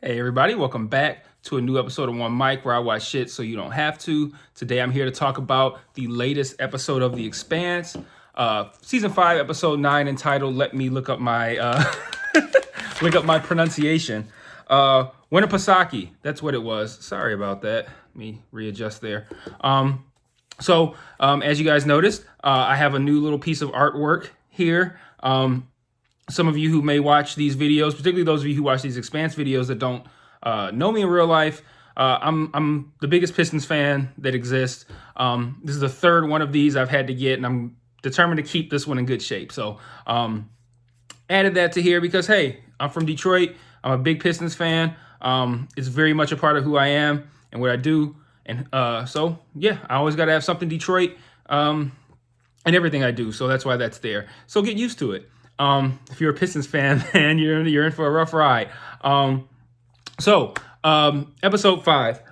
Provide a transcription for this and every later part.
Hey everybody, welcome back to a new episode of One Mic where I watch shit so you don't have to. Today I'm here to talk about the latest episode of The Expanse, season 5, episode 9, entitled "Let Me Look Up My Look Up My Pronunciation." Winnipesaukee, that's what it was. Sorry about that. Let me readjust there. As you guys noticed, I have a new little piece of artwork here. Some of you who may watch these videos, particularly those of you who watch these Expanse videos that don't know me in real life, I'm the biggest Pistons fan that exists. This is the third one of these I've had to get, and I'm determined to keep this one in good shape. So added that to here because, hey, I'm from Detroit. I'm a big Pistons fan. It's very much a part of who I am and what I do. And so, yeah, I always got to have something Detroit in everything I do. So that's why that's there. So get used to it. If you're a Pistons fan, man, you're in for a rough ride. Episode 5.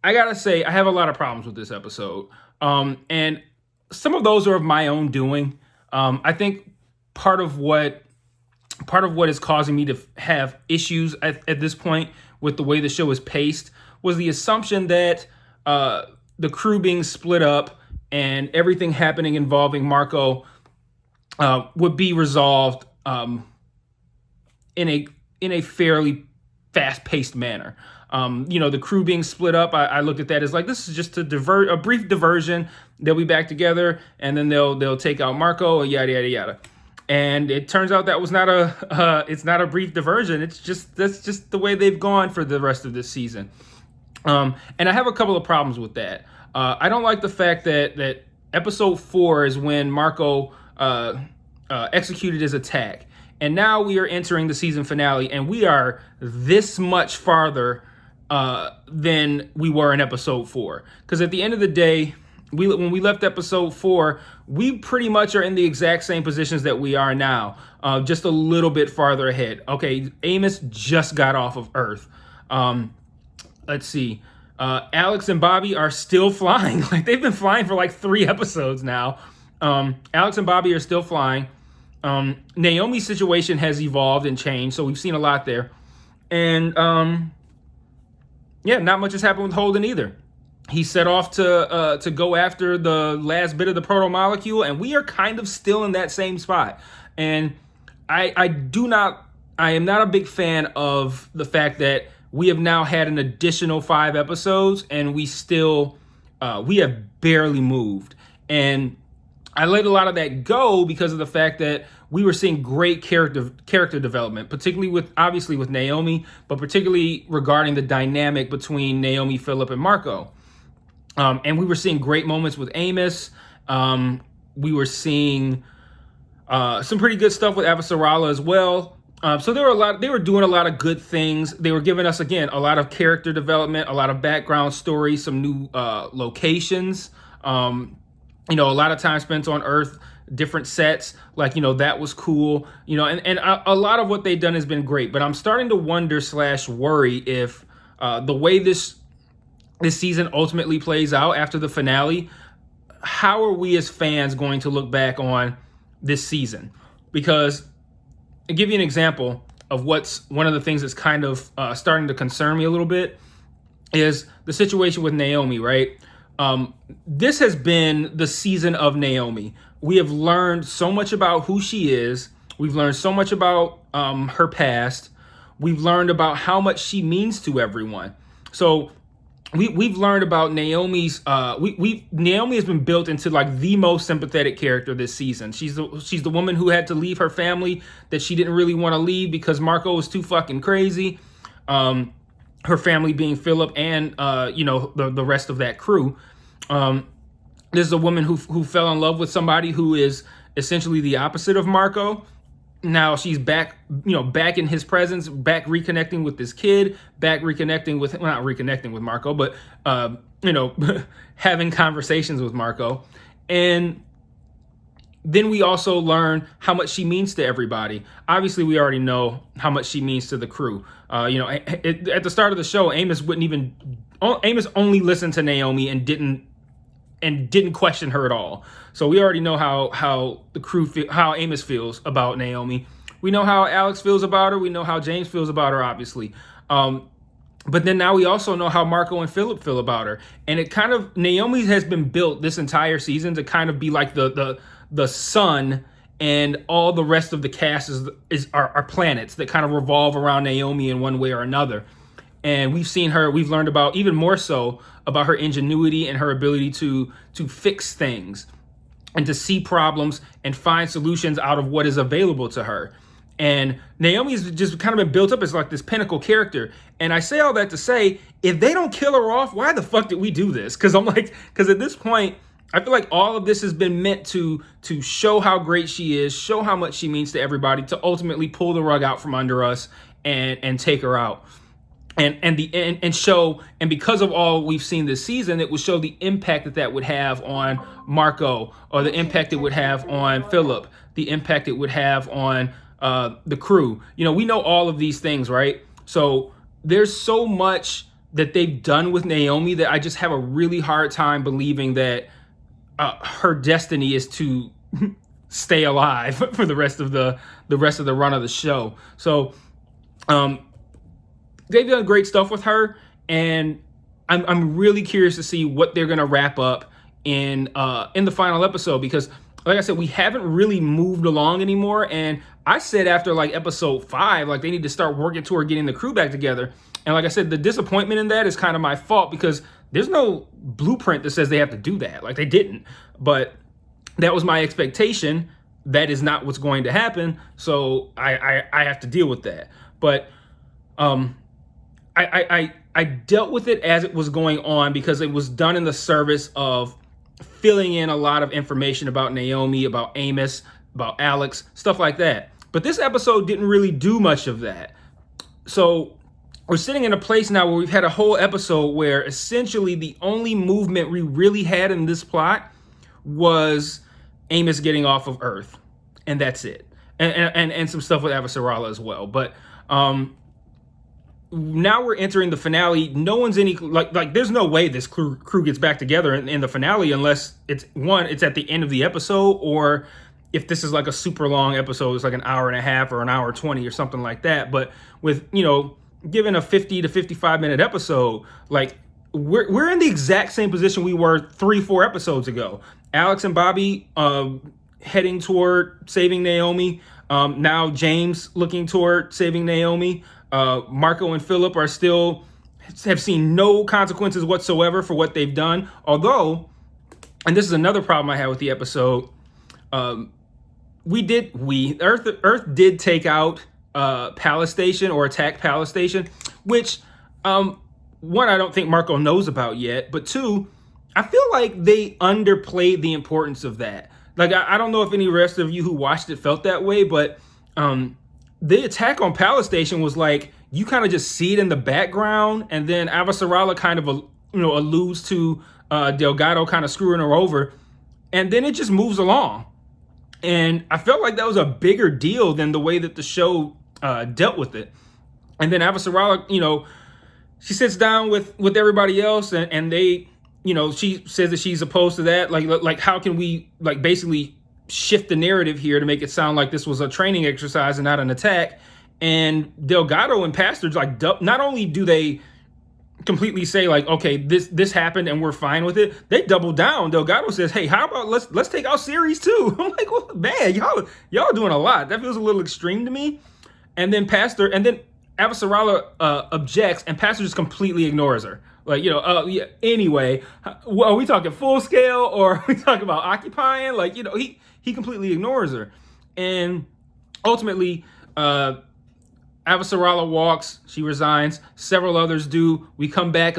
I gotta say, I have a lot of problems with this episode. And some of those are of my own doing. I think part of what is causing me to have issues at this point with the way the show is paced was the assumption that the crew being split up and everything happening involving Marco would be resolved in a fairly fast-paced manner. The crew being split up, I looked at that as like, this is just a brief diversion. They'll be back together, and then they'll take out Marco, yada yada yada. And it turns out that was not it's not a brief diversion. That's just the way they've gone for the rest of this season. And I have a couple of problems with that. I don't like the fact that episode 4 is when Marco executed his attack. And now we are entering the season finale, and we are this much farther than we were in episode 4. Because at the end of the day, when we left episode 4, we pretty much are in the exact same positions that we are now, just a little bit farther ahead. Okay, Amos just got off of Earth. Let's see. Alex and Bobby are still flying. Like, they've been flying for like 3 episodes now. Alex and Bobby are still flying. Naomi's situation has evolved and changed, so we've seen a lot there. And not much has happened with Holden either. He set off to go after the last bit of the proto molecule, and we are kind of still in that same spot. And I am not a big fan of the fact that we have now had an additional 5 episodes, and we have barely moved. And I let a lot of that go because of the fact that we were seeing great character development, particularly with Naomi, but particularly regarding the dynamic between Naomi, Philip, and Marco. And we were seeing great moments with Amos. We were seeing some pretty good stuff with Avasarala as well. So they were doing a lot of good things. They were giving us, again, a lot of character development, a lot of background stories, some new locations. A lot of time spent on Earth, different sets, that was cool, and a lot of what they've done has been great. But I'm starting to wonder / worry if the way this season ultimately plays out after the finale, how are we as fans going to look back on this season? Because I'll give you an example of what's one of the things that's kind of starting to concern me a little bit is the situation with Naomi, right? This has been the season of Naomi. We have learned so much about who she is. We've learned so much about her past. We've learned about how much she means to everyone. So we've learned about Naomi's. Naomi has been built into like the most sympathetic character this season. She's the woman who had to leave her family that she didn't really want to leave because Marco was too fucking crazy. Her family being Philip and the rest of that crew. This is a woman who fell in love with somebody who is essentially the opposite of Marco. Now she's back in his presence, back reconnecting with this kid, back reconnecting with, well, not reconnecting with Marco, but having conversations with Marco. And then we also learn how much she means to everybody. Obviously, we already know how much she means to the crew. At the start of the show, Amos only listened to Naomi and didn't question her at all. So we already know how the crew how Amos feels about Naomi. We know how Alex feels about her. We know how James feels about her, obviously. But then now we also know how Marco and Philip feel about her. And it kind of, Naomi has been built this entire season to kind of be like the sun, and all the rest of the cast are planets that kind of revolve around Naomi in one way or another. And we've learned about, even more so, about her ingenuity and her ability to fix things and to see problems and find solutions out of what is available to her. And Naomi's just kind of been built up as like this pinnacle character. And I say all that to say, if they don't kill her off, why the fuck did we do this? Because at this point, I feel like all of this has been meant to show how great she is, show how much she means to everybody, to ultimately pull the rug out from under us and take her out. And because of all we've seen this season, it would show the impact that would have on Marco, or the impact it would have on Philip, the impact it would have on the crew. We know all of these things, right? So there's so much that they've done with Naomi that I just have a really hard time believing that her destiny is to stay alive for the rest of the run of the show. So they've done great stuff with her, and I'm really curious to see what they're gonna wrap up in the final episode, because like I said, we haven't really moved along anymore. And I said after like episode 5, like they need to start working toward getting the crew back together. And like I said, the disappointment in that is kind of my fault, because there's no blueprint that says they have to do that. Like, they didn't. But that was my expectation. That is not what's going to happen. So I have to deal with that. But I dealt with it as it was going on, because it was done in the service of filling in a lot of information about Naomi, about Amos, about Alex, stuff like that. But this episode didn't really do much of that. So we're sitting in a place now where we've had a whole episode where essentially the only movement we really had in this plot was Amos getting off of Earth. And that's it. And some stuff with Avasarala as well. But now we're entering the finale. No one's like there's no way this crew gets back together in the finale, unless it's at the end of the episode, or if this is like a super long episode, it's like an hour and a half or an hour 20 or something like that. But with, given a 50 to 55 minute episode, like we're in the exact same position we were 3-4 episodes ago. Alex and Bobby heading toward saving Naomi. Now James looking toward saving Naomi. Marco and Philip have seen no consequences whatsoever for what they've done. Although, and this is another problem I had with the episode, Earth did take out Palace Station, or attack Palace Station, which one, I don't think Marco knows about yet, but two, I feel like they underplayed the importance of that. Like, I don't know if any rest of you who watched it felt that way, but the attack on Palace Station was like, you kind of just see it in the background, and then Avasarala kind of alludes to Delgado kind of screwing her over, and then it just moves along. And I felt like that was a bigger deal than the way that the show dealt with it. And then Avasarala, she sits down with everybody else, and they, she says that she's opposed to that. Like how can we basically shift the narrative here to make it sound like this was a training exercise and not an attack? And Delgado and Pastor, not only do they completely say okay, this happened and we're fine with it, they double down. Delgado says, hey, how about let's take out series 2? I'm like, well, man, y'all doing a lot. That feels a little extreme to me. And then Avasarala objects, and Pastor just completely ignores her. Anyway, are we talking full scale, or are we talking about occupying? He completely ignores her. And ultimately, Avasarala walks, she resigns, several others do. We come back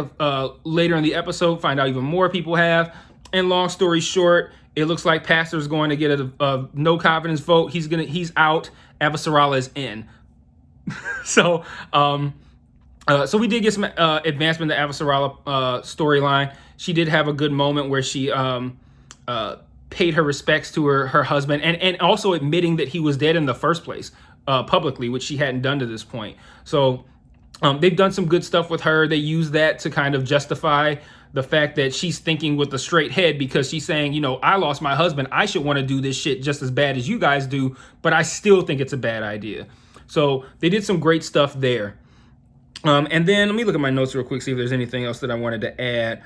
later in the episode, find out even more people have. And long story short, it looks like Pastor's going to get a no confidence vote. He's out. Avasarala is in. So we did get some advancement in the Avasarala storyline. She did have a good moment where she paid her respects to her husband, and also admitting that he was dead in the first place publicly, which she hadn't done to this point. So they've done some good stuff with her. They use that to kind of justify the fact that she's thinking with a straight head because she's saying, I lost my husband. I should want to do this shit just as bad as you guys do, but I still think it's a bad idea. So they did some great stuff there. And then let me look at my notes real quick, see if there's anything else that I wanted to add.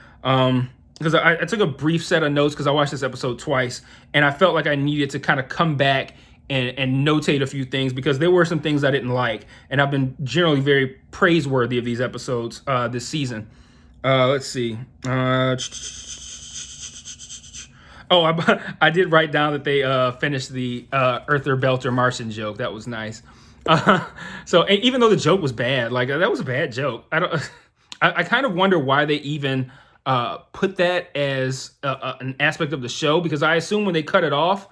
Because I took a brief set of notes because I watched this episode twice, and I felt like I needed to kind of come back and notate a few things because there were some things I didn't like, and I've been generally very praiseworthy of these episodes this season. Let's see. I did write down that they finished the Earther Belter Martian joke. That was nice. So even though the joke was bad, like that was a bad joke. I kind of wonder why they even put that as an aspect of the show, because I assume when they cut off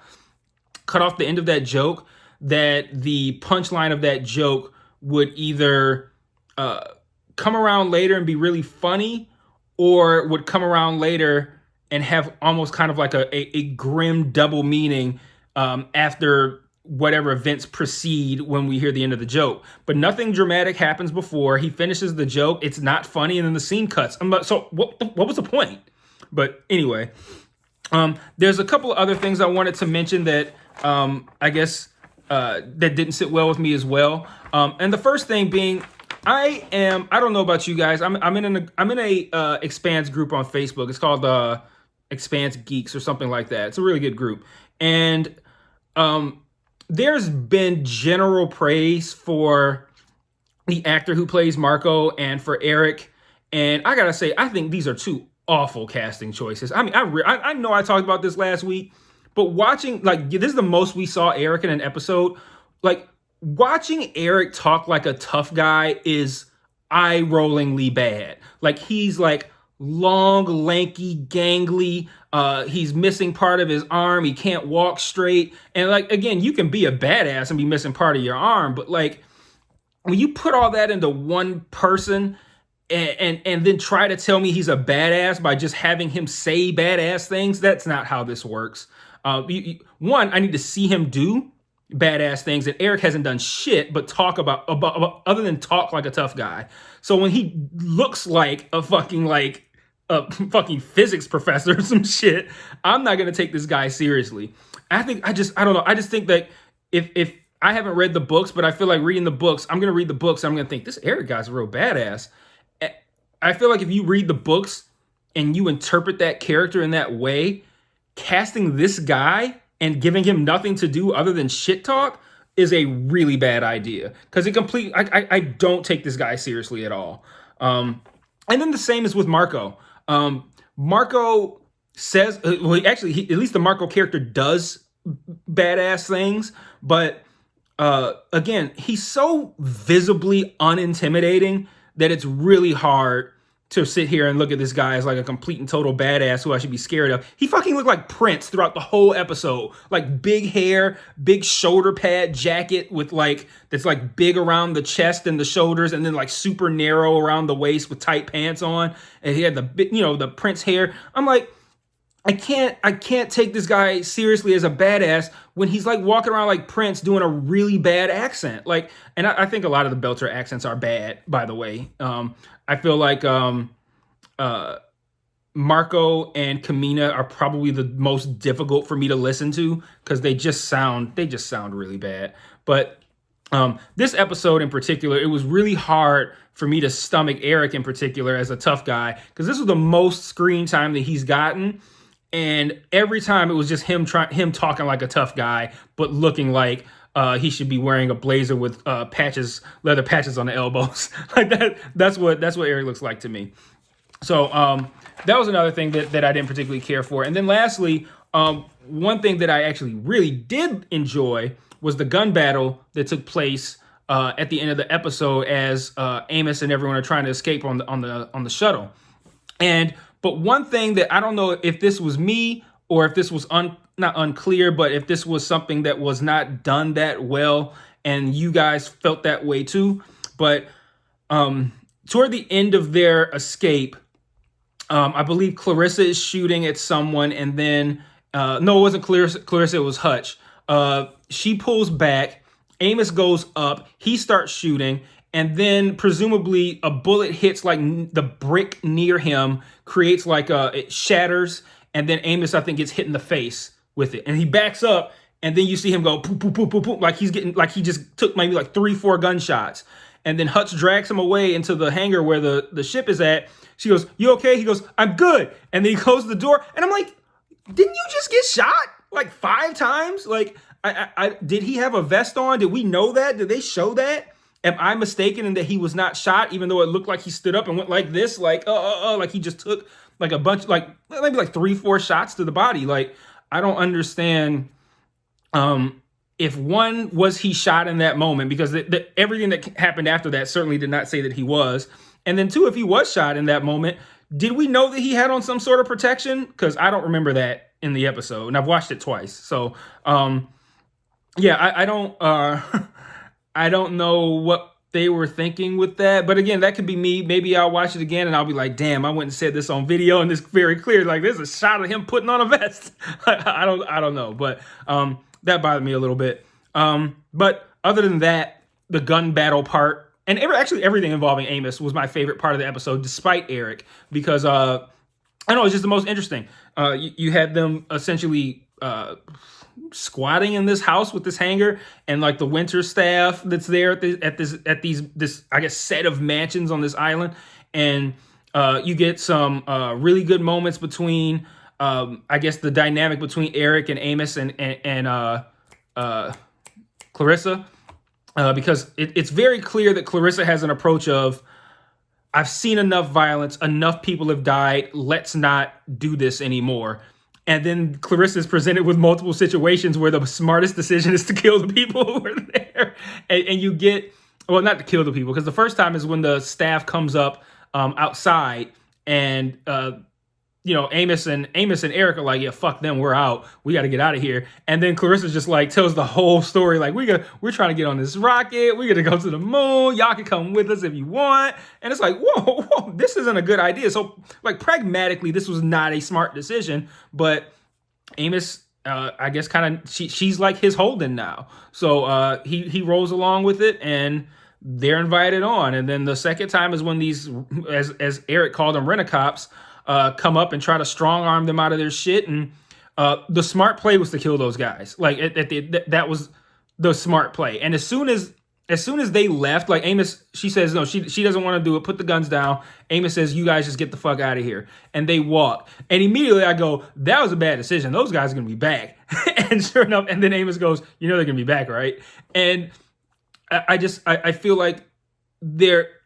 the end of that joke, that the punchline of that joke would either come around later and be really funny, or would come around later and have almost kind of like a grim double meaning after whatever events precede when we hear the end of the joke. But nothing dramatic happens before he finishes the joke. It's not funny, and then the scene cuts. I'm like, so what was the point? But anyway, there's a couple of other things I wanted to mention that I guess that didn't sit well with me as well. And the first thing being, I don't know about you guys. I'm in a Expanse group on Facebook. It's called Expanse Geeks or something like that. It's a really good group. And there's been general praise for the actor who plays Marco and for Eric. And I gotta say, I think these are two awful casting choices. I mean, I know I talked about this last week, but watching, like, this is the most we saw Eric in an episode. Like, watching Eric talk like a tough guy is eye-rollingly bad. Like, he's like long, lanky, gangly. He's missing part of his arm. He can't walk straight. And like, again, you can be a badass and be missing part of your arm, but like, when you put all that into one person and then try to tell me he's a badass by just having him say badass things, that's not how this works. One, I need to see him do badass things, and Eric hasn't done shit but talk about other than talk like a tough guy. So when he looks like a fucking physics professor or some shit, I'm not gonna take this guy seriously. I don't know. I just think that if I haven't read the books, but I feel like reading the books, I'm gonna read the books and I'm gonna think this Eric guy's a real badass. I feel like if you read the books and you interpret that character in that way, casting this guy and giving him nothing to do other than shit talk is a really bad idea. Because I don't take this guy seriously at all. And then the same is with Marco. Marco says, at least the Marco character does badass things, but again, he's so visibly unintimidating that it's really hard to sit here and look at this guy as like a complete and total badass who I should be scared of. He fucking looked like Prince throughout the whole episode. Like big hair, big shoulder pad jacket with like, that's like big around the chest and the shoulders, and then like super narrow around the waist with tight pants on. And he had the Prince hair. I'm like, I can't take this guy seriously as a badass when he's like walking around like Prince doing a really bad accent. Like, and I think a lot of the Belter accents are bad, by the way. I feel like Marco and Kamina are probably the most difficult for me to listen to because they just sound really bad. But this episode in particular, it was really hard for me to stomach Eric in particular as a tough guy, because this was the most screen time that he's gotten. And every time it was just him talking like a tough guy, but looking like he should be wearing a blazer with leather patches on the elbows. Like that. That's what Eric looks like to me. So that was another thing that I didn't particularly care for. And then lastly, one thing that I actually really did enjoy was the gun battle that took place at the end of the episode as Amos and everyone are trying to escape on the shuttle. But one thing that I don't know if this was me or if this was not unclear, but if this was something that was not done that well and you guys felt that way too. But toward the end of their escape, I believe Clarissa is shooting at someone, and then no, it wasn't Clarissa, it was Hutch. She pulls back. Amos goes up. He starts shooting. and then presumably a bullet hits like the brick near him, creates like it shatters, and then Amos, I think, gets hit in the face with it, and he backs up, and then you see him go poop, poop, poop, poop, poop, like he's getting, like he just took maybe like 3-4 gunshots, and then Hutch drags him away into the hangar where the ship is at. She goes, "You okay?" He goes, "I'm good," and then he closes the door, and I'm like, didn't you just get shot like 5 times? Like, I did he have a vest on? Did we know that? Did they show that? Am I mistaken in that he was not shot, even though it looked like he stood up and went like this, like like he just took like a bunch, like maybe like 3-4 shots to the body? Like, I don't understand. If one, was he shot in that moment? Because everything that happened after that certainly did not say that he was. And then 2, if he was shot in that moment, did we know that he had on some sort of protection? Because I don't remember that in the episode, and I've watched it twice. So, yeah, I don't, I don't know what they were thinking with that. But again, that could be me. Maybe I'll watch it again and I'll be like, damn, I went and said this on video and it's very clear. Like, there's a shot of him putting on a vest. I don't know. But that bothered me a little bit. But other than that, the gun battle part, and actually everything involving Amos was my favorite part of the episode, despite Eric, because I don't know, it's just the most interesting. You had them essentially squatting in this house with this hangar, and like the winter staff that's there at this I guess set of mansions on this island, and you get some really good moments between I guess the dynamic between Eric and Amos and Clarissa, because it's very clear that Clarissa has an approach of, I've seen enough violence, enough people have died, let's not do this anymore. And then Clarissa is presented with multiple situations where the smartest decision is to kill the people who are there. And you get, well, not to kill the people, because the first time is when the staff comes up outside, and Amos and Eric are like, yeah, fuck them, we're out. We got to get out of here. And then Clarissa just like tells the whole story. Like, we're trying to get on this rocket. We're going to go to the moon. Y'all can come with us if you want. And it's like, whoa, this isn't a good idea. So like pragmatically, this was not a smart decision, but Amos, I guess kind of, she's like his Holden now. So he rolls along with it, and they're invited on. And then the second time is when these, as Eric called them, rent-a-cops, come up and try to strong arm them out of their shit. And the smart play was to kill those guys. Like that was the smart play. And as soon as they left, like Amos, she says, no, she doesn't want to do it. Put the guns down. Amos says, you guys just get the fuck out of here. And they walk. And immediately I go, that was a bad decision. Those guys are going to be back. And sure enough, and then Amos goes, they're going to be back, right? And I feel like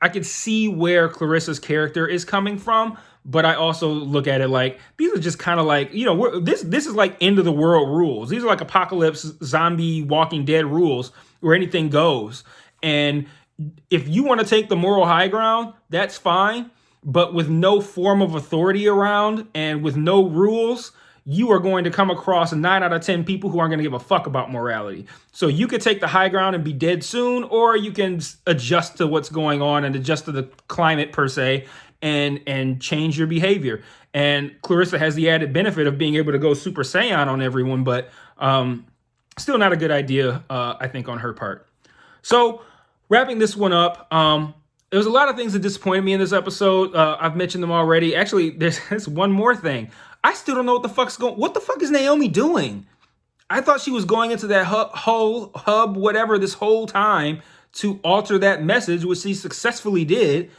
I could see where Clarissa's character is coming from, but I also look at it like, these are just kind of like, this is like end of the world rules. These are like apocalypse, zombie, Walking Dead rules where anything goes. And if you want to take the moral high ground, that's fine. But with no form of authority around and with no rules, you are going to come across 9 out of 10 people who aren't going to give a fuck about morality. So you could take the high ground and be dead soon, or you can adjust to what's going on and adjust to the climate per se, and change your behavior. And Clarissa has the added benefit of being able to go Super Saiyan on everyone, but still not a good idea, I think, on her part. So wrapping this one up, there was a lot of things that disappointed me in this episode. I've mentioned them already. Actually, there's one more thing. I still don't know what the fuck is Naomi doing? I thought she was going into that hub, whatever, this whole time to alter that message, which she successfully did.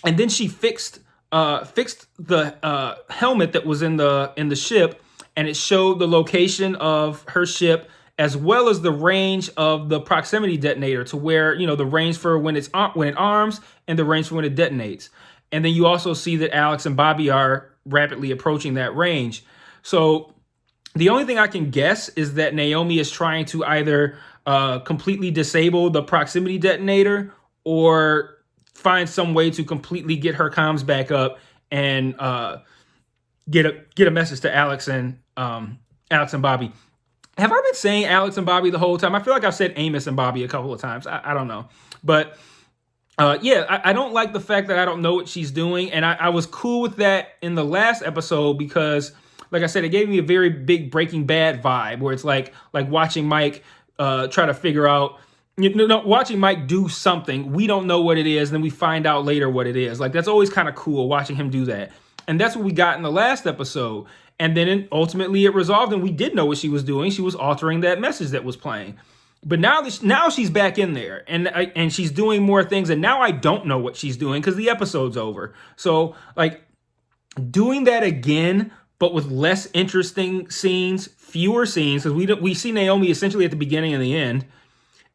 And then she fixed the helmet that was in the ship, and it showed the location of her ship as well as the range of the proximity detonator, to where, the range for when it arms and the range for when it detonates. And then you also see that Alex and Bobby are rapidly approaching that range. So the only thing I can guess is that Naomi is trying to either completely disable the proximity detonator or find some way to completely get her comms back up and get a message to Alex and Bobby. Have I been saying Alex and Bobby the whole time? I feel like I've said Amos and Bobby a couple of times. I don't know. But I don't like the fact that I don't know what she's doing. And I was cool with that in the last episode because, like I said, it gave me a very big Breaking Bad vibe, where it's like watching Mike try to figure out watching Mike do something, we don't know what it is, and then we find out later what it is. Like, that's always kind of cool watching him do that. And that's what we got in the last episode. And then ultimately it resolved, and we did know what she was doing. She was altering that message that was playing. But now she's back in there, and she's doing more things, and now I don't know what she's doing because the episode's over. So, like, doing that again, but with less interesting scenes, fewer scenes, because we see Naomi essentially at the beginning and the end,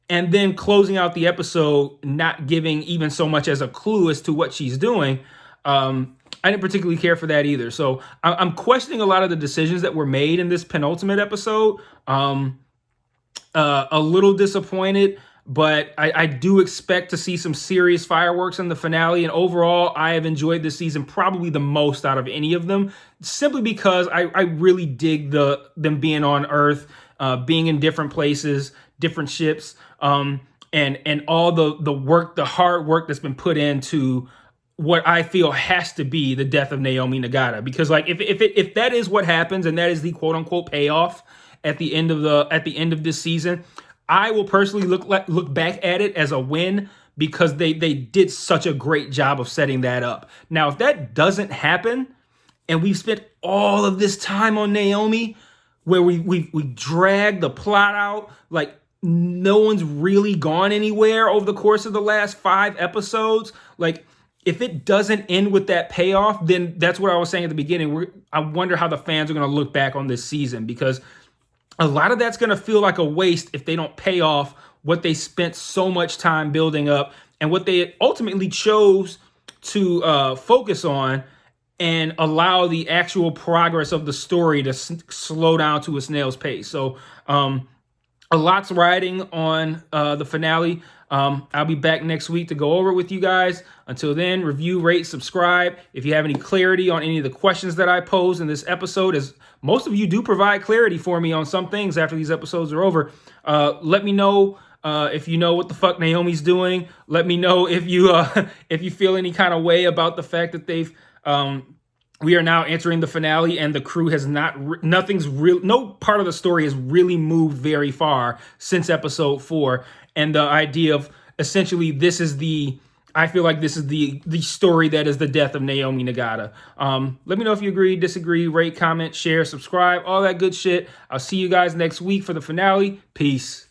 and then closing out the episode, not giving even so much as a clue as to what she's doing. I didn't particularly care for that either. So I'm questioning a lot of the decisions that were made in this penultimate episode. A little disappointed, but I do expect to see some serious fireworks in the finale. And overall, I have enjoyed this season probably the most out of any of them, simply because I really dig them being on Earth, being in different places, different ships, and all the work, the hard work that's been put into what I feel has to be the death of Naomi Nagata. Because, like, if that is what happens, and that is the quote unquote payoff at the end of this season, I will personally look back at it as a win, because they did such a great job of setting that up. Now, if that doesn't happen, and we've spent all of this time on Naomi, where we dragged the plot out, like no one's really gone anywhere over the course of the last 5 episodes, like, if it doesn't end with that payoff, then that's what I was saying at the beginning. I wonder how the fans are going to look back on this season, because a lot of that's going to feel like a waste if they don't pay off what they spent so much time building up and what they ultimately chose to focus on, and allow the actual progress of the story to slow down to a snail's pace. So a lot's riding on the finale. I'll be back next week to go over it with you guys. Until then, review, rate, subscribe. If you have any clarity on any of the questions that I posed in this episode, as most of you do provide clarity for me on some things after these episodes are over, let me know if you know what the fuck Naomi's doing. Let me know if you feel any kind of way about the fact that we are now entering the finale, and the crew has no part of the story has really moved very far since episode 4. And the idea of essentially I feel like this is the story that is the death of Naomi Nagata. Let me know if you agree, disagree, rate, comment, share, subscribe, all that good shit. I'll see you guys next week for the finale. Peace.